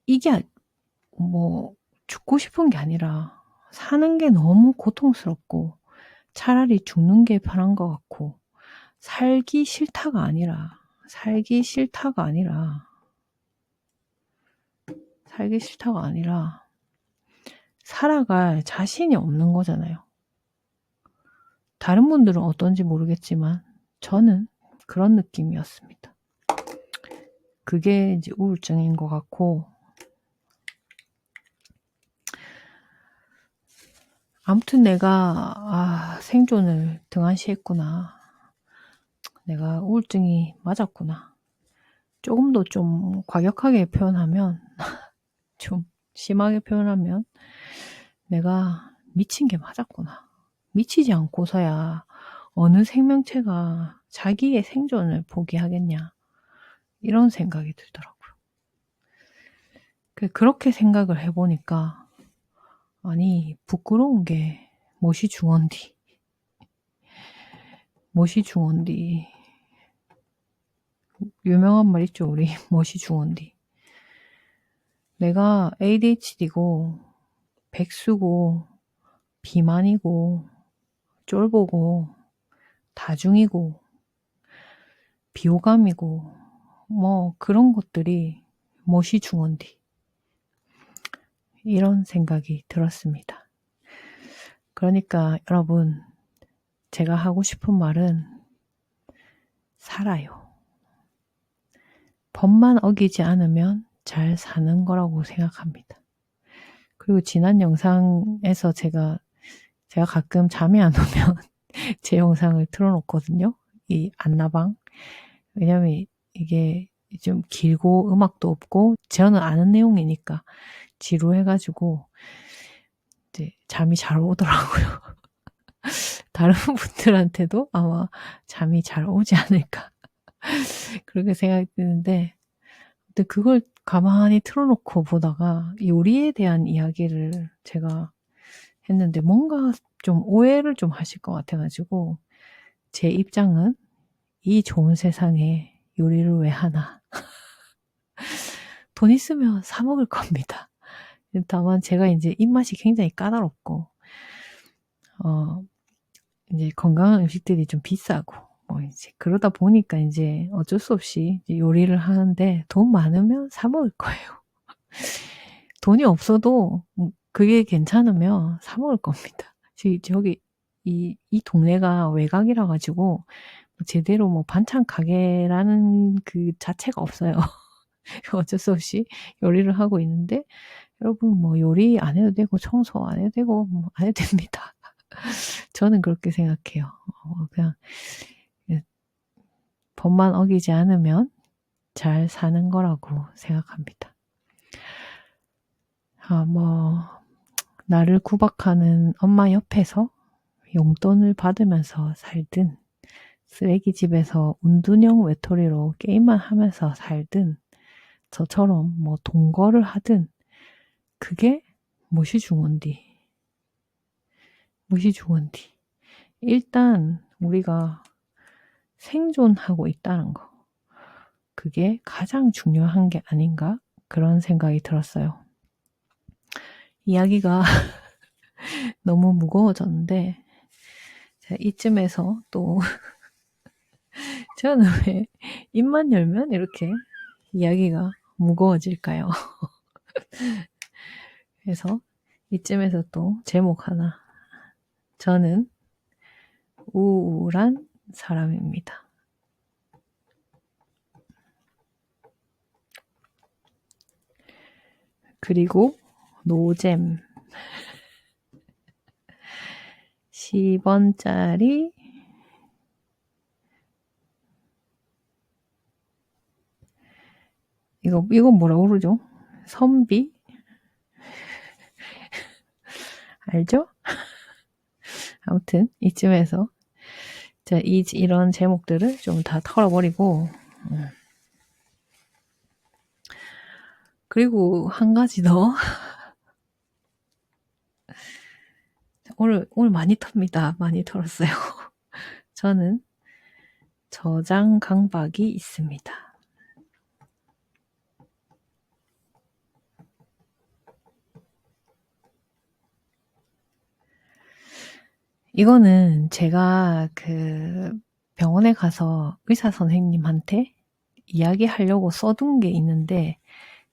이게 뭐 죽고 싶은 게 아니라 사는 게 너무 고통스럽고 차라리 죽는 게 편한 것 같고 살기 싫다가 아니라 살아갈 자신이 없는 거잖아요. 다른 분들은 어떤지 모르겠지만 저는 그런 느낌이었습니다. 그게 이제 우울증인 것 같고 아무튼 내가 생존을 등한시했구나. 내가 우울증이 맞았구나. 조금 더 좀 과격하게 표현하면 좀 심하게 표현하면 내가 미친 게 맞았구나. 미치지 않고서야 어느 생명체가 자기의 생존을 포기하겠냐. 이런 생각이 들더라고요. 그렇게 생각을 해보니까 아니 부끄러운 게 못이 중헌디 유명한 말 있죠 우리 못이 중헌디 내가 ADHD고 백수고 비만이고 쫄보고 다중이고 비호감이고 뭐 그런 것들이 못이 중헌디 이런 생각이 들었습니다. 그러니까 여러분 제가 하고 싶은 말은 살아요. 법만 어기지 않으면 잘 사는 거라고 생각합니다. 그리고 지난 영상에서 제가 가끔 잠이 안 오면 제 영상을 틀어놓거든요. 이 안나방. 왜냐면 이게 좀 길고 음악도 없고 저는 아는 내용이니까 지루해가지고 이제 잠이 잘 오더라고요. 다른 분들한테도 아마 잠이 잘 오지 않을까 그렇게 생각이 드는데 근데 그걸 가만히 틀어놓고 보다가 요리에 대한 이야기를 제가 했는데 뭔가 좀 오해를 좀 하실 것 같아가지고 제 입장은 이 좋은 세상에 요리를 왜 하나 돈 있으면 사 먹을 겁니다. 다만 제가 이제 입맛이 굉장히 까다롭고 이제 건강한 음식들이 좀 비싸고 뭐 이제 그러다 보니까 이제 어쩔 수 없이 이제 요리를 하는데 돈 많으면 사 먹을 거예요. 돈이 없어도 그게 괜찮으면 사 먹을 겁니다. 저기 이 동네가 외곽이라 가지고 제대로 뭐 반찬 가게라는 그 자체가 없어요. 어쩔 수 없이 요리를 하고 있는데 여러분 뭐 요리 안 해도 되고 청소 안 해도 되고 뭐 안 해도 됩니다. 저는 그렇게 생각해요. 그냥 법만 어기지 않으면 잘 사는 거라고 생각합니다. 나를 구박하는 엄마 옆에서 용돈을 받으면서 살든 쓰레기집에서 운둔형 외톨이로 게임만 하면서 살든 저처럼 뭐 동거를 하든 그게 무시 중헌디. 일단 우리가 생존하고 있다는 거. 그게 가장 중요한 게 아닌가? 그런 생각이 들었어요. 이야기가 너무 무거워졌는데, 자, 이쯤에서 또, 저는 왜 입만 열면 이렇게 이야기가 무거워질까요? 그래서 이쯤에서 또 제목 하나. 저는 우울한 사람입니다. 그리고 노잼 10원짜리 이거 뭐라고 그러죠? 선비? 알죠? 아무튼 이쯤에서 자, 이런 제목들을 좀 다 털어버리고 그리고 한 가지 더 오늘 많이 텁니다. 많이 털었어요. 저는 저장 강박이 있습니다. 이거는 제가 그 병원에 가서 의사 선생님한테 이야기하려고 써둔 게 있는데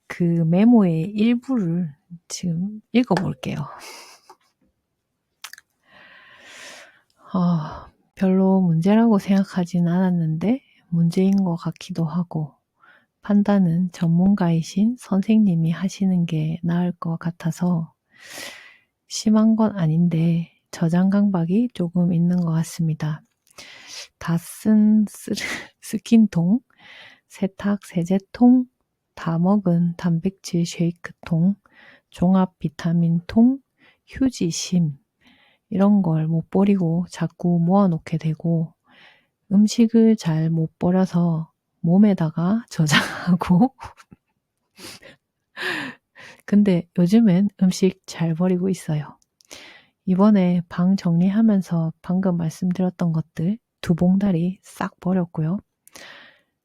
그 메모의 일부를 지금 읽어볼게요. 별로 문제라고 생각하진 않았는데 문제인 것 같기도 하고 판단은 전문가이신 선생님이 하시는 게 나을 것 같아서 심한 건 아닌데 저장 강박이 조금 있는 것 같습니다. 다 쓴 스킨통, 세탁 세제통, 다 먹은 단백질 쉐이크통, 종합 비타민통, 휴지심 이런 걸 못 버리고 자꾸 모아놓게 되고 음식을 잘 못 버려서 몸에다가 저장하고 근데 요즘엔 음식 잘 버리고 있어요. 이번에 방 정리하면서 방금 말씀드렸던 것들 2봉다리 싹 버렸고요.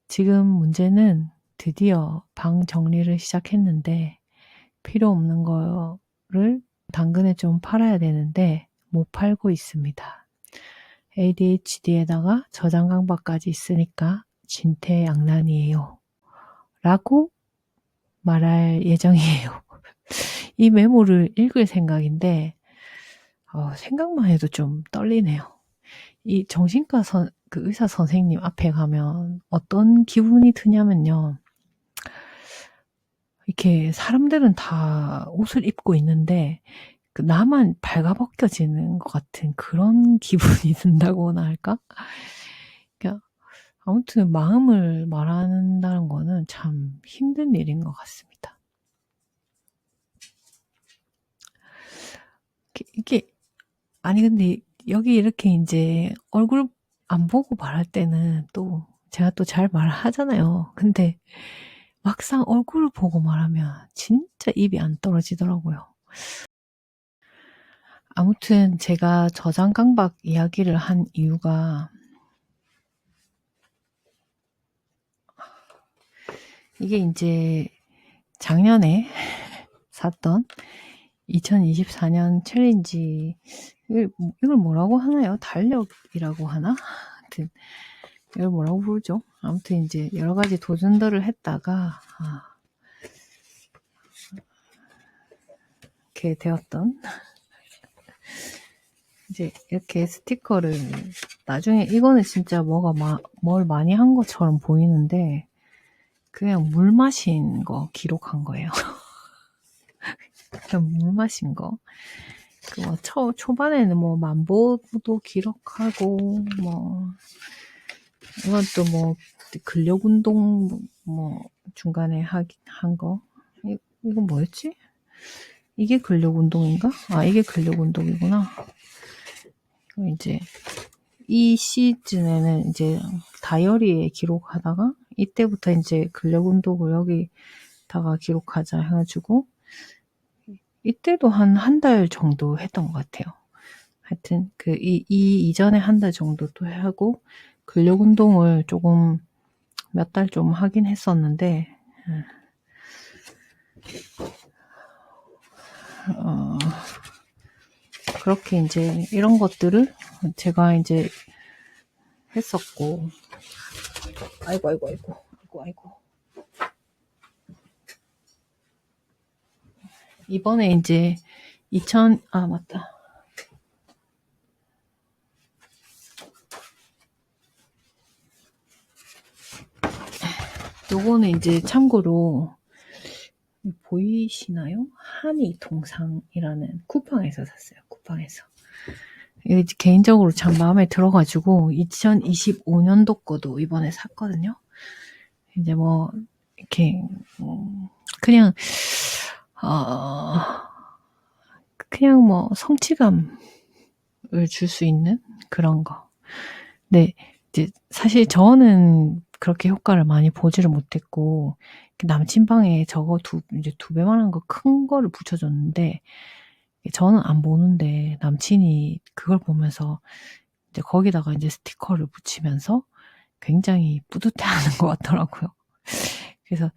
지금 문제는 드디어 방 정리를 시작했는데 필요 없는 거를 당근에 좀 팔아야 되는데 못 팔고 있습니다. ADHD에다가 저장 강박까지 있으니까 진퇴양난이에요. 라고 말할 예정이에요. 이 메모를 읽을 생각인데 생각만 해도 좀 떨리네요. 이 정신과 그 의사 선생님 앞에 가면 어떤 기분이 드냐면요. 이렇게 사람들은 다 옷을 입고 있는데 나만 발가벗겨지는 것 같은 그런 기분이 든다고나 할까? 그러니까 아무튼 마음을 말한다는 거는 참 힘든 일인 것 같습니다. 이게 아니 근데 여기 이렇게 이제 얼굴 안 보고 말할 때는 또 제가 또 잘 말하잖아요. 근데 막상 얼굴을 보고 말하면 진짜 입이 안 떨어지더라고요. 아무튼 제가 저장 강박 이야기를 한 이유가 이게 이제 작년에 샀던 2024년 챌린지 이걸 뭐라고 하나요? 달력이라고 하나? 하여튼 이걸 뭐라고 부르죠? 아무튼 이제 여러 가지 도전들을 했다가 이렇게 되었던 이제 이렇게 스티커를 나중에 이거는 진짜 뭘 많이 한 것처럼 보이는데 그냥 물 마신 거 기록한 거예요. 그냥 물 마신 거. 초반에는 뭐 만보도 기록하고 이건 또 근력 운동 중간에 한 거. 이건 뭐였지? 이게 근력 운동인가? 이게 근력 운동이구나. 이제 이 시즌에는 이제 다이어리에 기록하다가 이때부터 이제 근력 운동을 여기다가 기록하자 해가지고 이때도 한 달 정도 했던 것 같아요. 하여튼 이전에 한 달 정도 또 하고 근력 운동을 조금 몇 달 좀 하긴 했었는데 그렇게 이제 이런 것들을 제가 이제 했었고, 아이고. 이번에 이제 맞다. 요거는 이제 참고로 보이시나요? 한이 통상이라는 쿠팡에서 샀어요. 쿠팡에서. 이게 개인적으로 참 마음에 들어가지고 2025년도 거도 이번에 샀거든요. 이제 뭐 이렇게 그냥 그냥 뭐 성취감을 줄 수 있는 그런 거. 네, 이제 사실 저는 그렇게 효과를 많이 보지를 못했고 남친 방에 저거 이제 두 배만한 거 큰 거를 붙여줬는데 저는 안 보는데 남친이 그걸 보면서 이제 거기다가 이제 스티커를 붙이면서 굉장히 뿌듯해하는 것 같더라고요. 그래서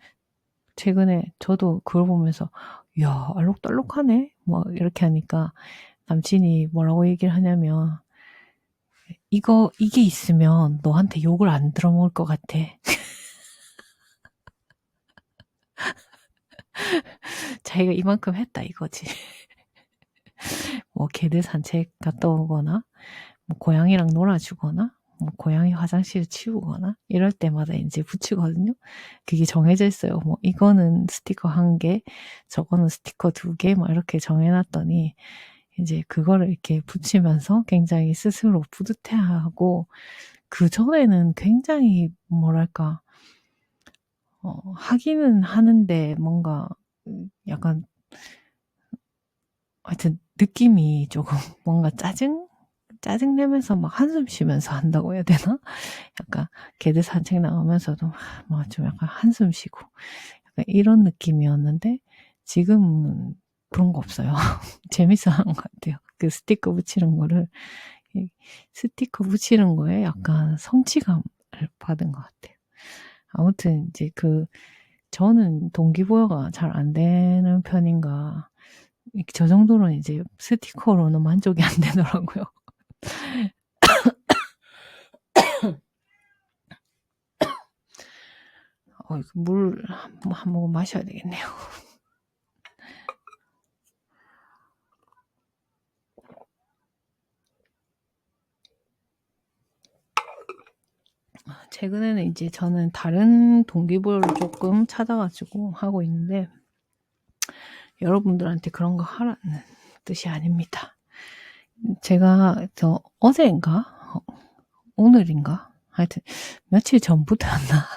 최근에 저도 그걸 보면서 이야 알록달록하네 뭐 이렇게 하니까 남친이 뭐라고 얘기를 하냐면 이게 있으면 너한테 욕을 안 들어먹을 것 같아. 자기가 이만큼 했다 이거지. 뭐 개들 산책 갔다 오거나 뭐 고양이랑 놀아주거나 뭐 고양이 화장실 치우거나 이럴 때마다 이제 붙이거든요. 그게 정해져 있어요. 뭐 이거는 스티커 1개, 저거는 스티커 2개 막 이렇게 정해놨더니 이제 그거를 이렇게 붙이면서 굉장히 스스로 뿌듯해하고 그 전에는 굉장히 뭐랄까 하기는 하는데 뭔가 약간 하여튼 느낌이 조금 뭔가 짜증내면서 막 한숨 쉬면서 한다고 해야 되나? 약간 개들 산책 나가면서도 막 좀 약간 한숨 쉬고 약간 이런 느낌이었는데 지금은 그런 거 없어요. 재밌어 하는 것 같아요. 그 스티커 붙이는 거를 스티커 붙이는 거에 약간 성취감을 받은 것 같아요. 아무튼 이제 저는 동기부여가 잘 안 되는 편인가 저 정도로는 이제 스티커로는 만족이 안 되더라고요. 물 한 모금 마셔야 되겠네요. 최근에는 이제 저는 다른 동기부여를 조금 찾아가지고 하고 있는데 여러분들한테 그런 거 하라는 뜻이 아닙니다. 제가 어제인가 오늘인가 하여튼 며칠 전부터였나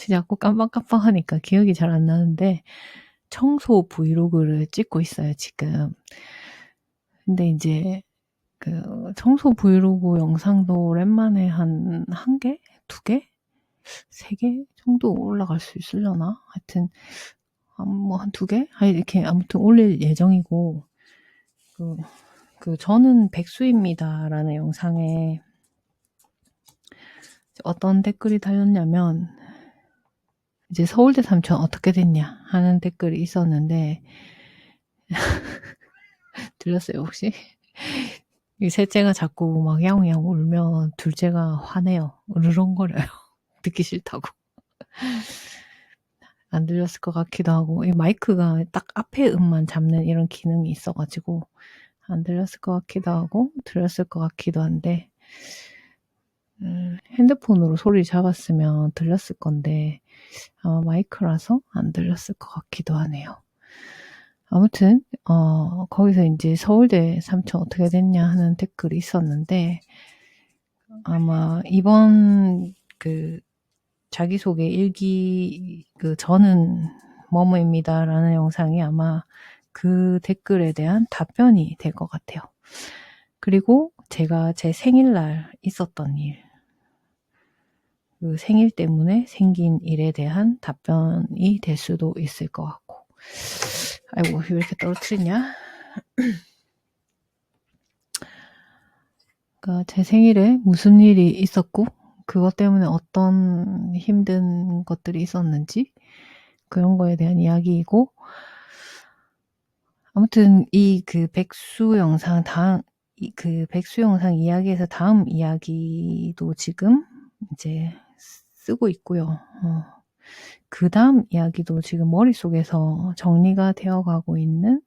자꾸 깜빡깜빡하니까 기억이 잘 안 나는데 청소 브이로그를 찍고 있어요 지금. 근데 이제 청소 브이로그 영상도 오랜만에 한 개? 2개? 3개 정도 올라갈 수 있으려나? 하여튼 뭐 한 2개? 이렇게 아무튼 올릴 예정이고 저는 백수입니다라는 영상에 어떤 댓글이 달렸냐면 이제 서울대 삼촌 어떻게 됐냐 하는 댓글이 있었는데 들렸어요 혹시? 이 셋째가 자꾸 막 야옹야옹 울면 둘째가 화내요. 으르렁거려요. 듣기 싫다고. 안 들렸을 것 같기도 하고 이 마이크가 딱 앞에 음만 잡는 이런 기능이 있어가지고 안 들렸을 것 같기도 하고 들렸을 것 같기도 한데 핸드폰으로 소리 잡았으면 들렸을 건데 아마 마이크라서 안 들렸을 것 같기도 하네요. 아무튼 거기서 이제 서울대 삼촌 어떻게 됐냐 하는 댓글이 있었는데 아마 이번 자기소개 일기 저는 뭐뭐입니다라는 영상이 아마 그 댓글에 대한 답변이 될 것 같아요. 그리고 제가 제 생일날 있었던 일, 그 생일 때문에 생긴 일에 대한 답변이 될 수도 있을 것 같고. 아이고 왜 이렇게 떨어뜨리냐? 그러니까 제 생일에 무슨 일이 있었고 그것 때문에 어떤 힘든 것들이 있었는지 그런 거에 대한 이야기이고 아무튼 백수 영상 백수 영상 이야기에서 다음 이야기도 지금 이제 쓰고 있고요. 그 다음 이야기도 지금 머릿속에서 정리가 되어가고 있는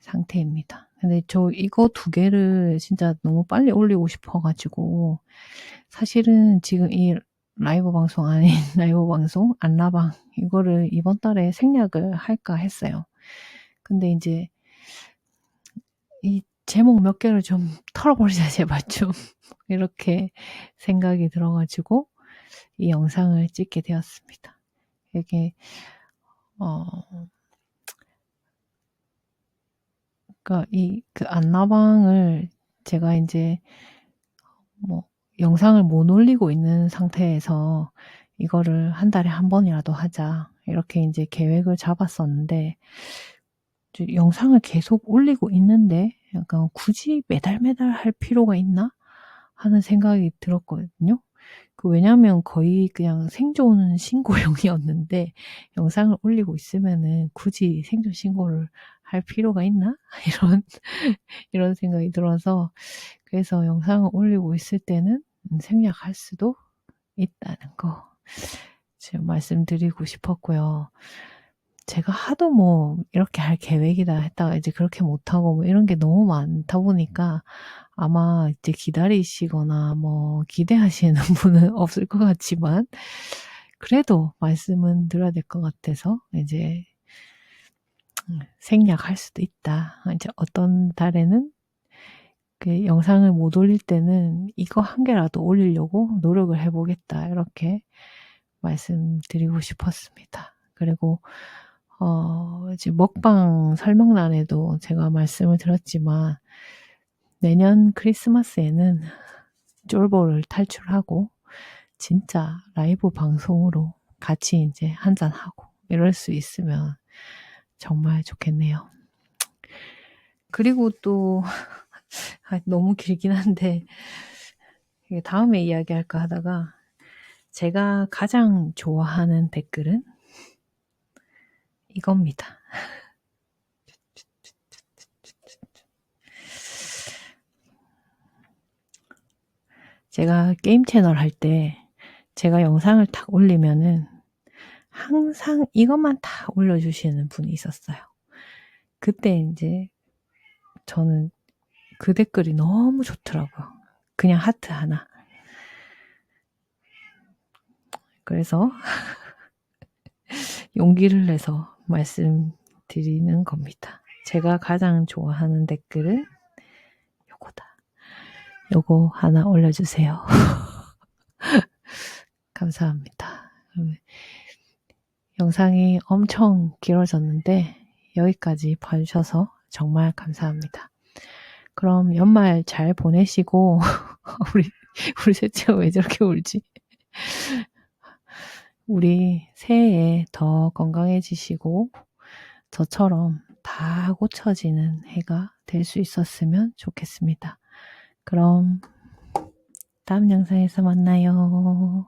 상태입니다. 근데 저 이거 두 개를 진짜 너무 빨리 올리고 싶어가지고 사실은 지금 이 라이브 방송 아닌 라이브 방송 안라방 이거를 이번 달에 생략을 할까 했어요. 근데 이제 이 제목 몇 개를 좀 털어버리자 제발 좀 이렇게 생각이 들어가지고 이 영상을 찍게 되었습니다. 이게 그러니까 그 안나방을 제가 이제 뭐 영상을 못 올리고 있는 상태에서 이거를 한 달에 한 번이라도 하자 이렇게 이제 계획을 잡았었는데 영상을 계속 올리고 있는데 약간 굳이 매달 할 필요가 있나 하는 생각이 들었거든요. 왜냐면 거의 그냥 생존 신고용이었는데 영상을 올리고 있으면은 굳이 생존 신고를 할 필요가 있나 이런 생각이 들어서 그래서 영상을 올리고 있을 때는 생략할 수도 있다는 거 지금 말씀드리고 싶었고요. 제가 하도 뭐 이렇게 할 계획이다 했다가 이제 그렇게 못하고 뭐 이런 게 너무 많다 보니까 아마 이제 기다리시거나 뭐 기대하시는 분은 없을 것 같지만 그래도 말씀은 드려야 될 것 같아서 이제 생략할 수도 있다. 이제 어떤 달에는 그 영상을 못 올릴 때는 이거 한 개라도 올리려고 노력을 해보겠다. 이렇게 말씀드리고 싶었습니다. 그리고 이제 먹방 설명란에도 제가 말씀을 드렸지만 내년 크리스마스에는 쫄보를 탈출하고 진짜 라이브 방송으로 같이 이제 한잔하고 이럴 수 있으면 정말 좋겠네요. 그리고 또 너무 길긴 한데 다음에 이야기할까 하다가 제가 가장 좋아하는 댓글은 이겁니다. 제가 게임 채널 할 때 제가 영상을 딱 올리면은 항상 이것만 다 올려주시는 분이 있었어요. 그때 이제 저는 그 댓글이 너무 좋더라고요. 그냥 하트 하나. 그래서 용기를 내서 말씀드리는 겁니다. 제가 가장 좋아하는 댓글은 요거다. 요거 하나 올려주세요. 감사합니다. 영상이 엄청 길어졌는데 여기까지 봐주셔서 정말 감사합니다. 그럼 연말 잘 보내시고 우리 셋째가 왜 저렇게 울지? 우리 새해에 더 건강해지시고 저처럼 다 고쳐지는 해가 될 수 있었으면 좋겠습니다. 그럼 다음 영상에서 만나요.